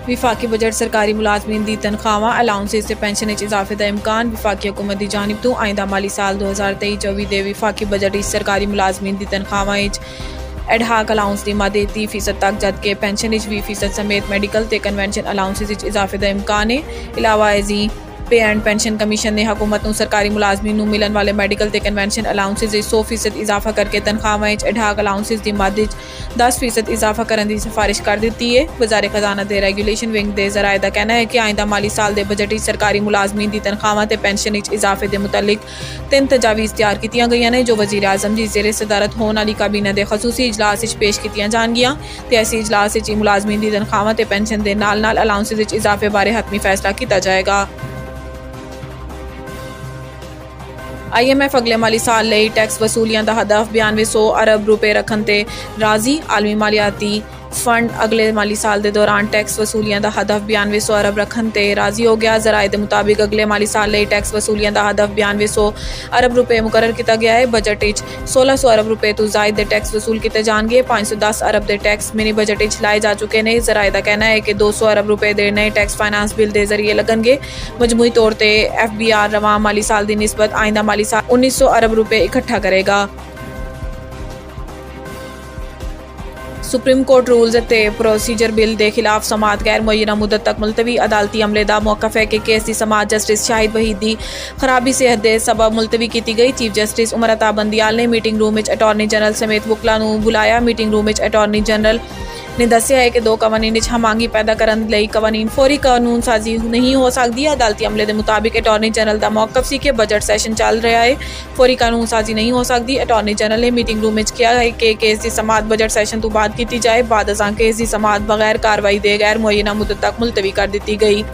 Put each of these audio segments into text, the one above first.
विफाकी budget सरकारी मुलाजमीन दी तनख्वाहां allowances ते pension इजाफे का इम्कान। विफाकी हुकूमत की जानिब तो आइंदा माली साल 2023-24 के विफाकी बजट सरकारी मुलाजमीन की तनख्वाहां एडहाक अलाउंस की मद 30% तक जबकि पेंशन 20% समेत मैडिकल ते कन्वेंशन अलाउंसेस इजाफे का इम्कान है। इलावा एजी पे एंड पेंशन कमीशन ने हुकूमत नूं सरकारी मुलाजमीन नूं मिलन वाले मैडिकल ते कन्वेंशन अलाउंसेस 100% इजाफा करके तनख्वाहां एडहाक अलाउंसेस की मद 10% इजाफा करने की सिफारिश कर दी है। वज़ारे खजाना के रेगूलेशन विंग के जराए का कहना है कि आइंदा माली साल के बजट सरकारी मुलाजमीन की तनख्वाहां ते पेंशन इजाफे के मुतलिक 3 तजावीज़ तैयार की गई ने जो वज़ीर आज़म की ज़ेरे सदारत होने वाली काबीना के खसूसी इजलास पेश की जाएगियां। ऐसे इजलास मुलाजमीन की तनख्वाहां ते पेंशन के नाल अलाउंसेस इजाफे बारे हतमी फैसला किया जाएगा। IMF अगले माली साल ਲਈ टैक्स वसूलियां का हदफ 9200 अरब रुपए रखने ते राजी। आलमी मालियाती फंड अगले माली साल के दौरान टैक्स वसूलियां का हदफ 9200 अरब रखने ते राजी हो गया। जराए के मुताबिक अगले माली साल ਲਈ टैक्स वसूलियां का हदफ 9200 अरब रुपए मुकर्रर किया गया है। बजट 1600 अरब रुपए तो जायद के टैक्स वसूल किए जाएंगे। 510 अरब के टैक्स मिनी बजट लाए जा चुके हैं। जराए का कहना है कि 200 अरब रुपए के नए टैक्स फाइनेंस बिल के जरिए लगनगे। मजमूई तौर पर FBR रवां माली साल की निस्बत आइंदा माली साल 1900 अरब रुपए इकट्ठा करेगा। सुप्रीम कोर्ट रूल्स ते प्रोसीजर बिल के खिलाफ समात गैर मुअय्यना मुद्दत तक मुलतवी। अदालती अमले का मौकफ है कि केस की समात जस्टिस शाहिद वहीद की खराबी सेहत के सबब मुलतवी की गई। चीफ जस्टिस उमर अता बंदियाल ने मीटिंग रूम में अटॉर्नी जनरल समेत वकला नूं बुलाया। मीटिंग रूम में अटॉर्नी जनरल ने दस्सिया है कि 2 कवानीन हमांगी पैदा करने लई कवानीन फौरी कानून साजी नहीं हो सकती। अदालती अमले के मुताबिक अटॉर्नी जनरल का मौकफ सी कि बजट सैशन चल रहा है, फौरी कानून साजी नहीं हो सकती। अटॉर्नी जनरल ने मीटिंग रूम में कहा है कि केस की समात बजट सैशन तो बाद की जाए। बाद असां केस की समात बगैर कार्रवाई दे गैर मुअय्यना मुद्दत तक मुलतवी कर दी गई।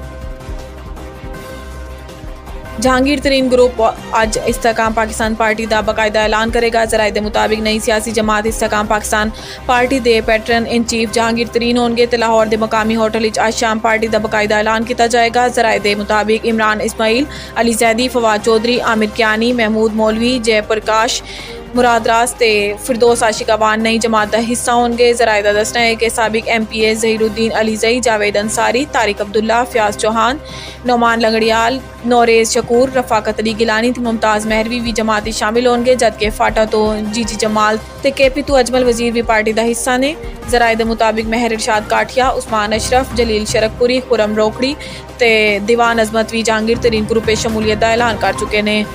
जहांगीर तरीन ग्रुप आज इस्तेकाम पाकिस्तान पार्टी का बाकायदा ऐलान करेगा। जराए के मुताबिक नई सियासी जमात इस्तेकाम पाकिस्तान पार्टी के पैटर्न इन चीफ जहांगीर तरीन होंगे। तो लाहौर के मकामी होटल आज शाम पार्टी का बाकायदा ऐलान किया जाएगा। जराए के मुताबिक इमरान इस्माइल, अली जैदी, फवाद चौधरी, आमिर कियानी, महमूद मौलवी, जयप्रकाश मुराद रास ते फिरदौस आशिकावान नई जमात का हिस्सा होंगे। जराए का दसना है कि साबिक MPA ज़हीरुद्दीन अलीज़ई, जावेद अंसारी, तारिक अब्दुल्ला, फयाज चौहान, नौमान लंगड़ियाल, नौरेज शकूर, रफाकत अली गिलानी ते मुमताज़ महरवी भी जमाती शामिल होंगे। जबकि फाटा तो जीजी जमाल ते KP तो अजमल वजीर भी पार्टी का हिस्सा ने। जराए के मुताबिक महर इरशाद काठिया, उस्मान अशरफ, जलील शरकपुरी, खुरम रोकड़ी ते दीवान अजमत भी जहांगीर तरीन ग्रुप शमूलियत का ऐलान कर चुके हैं।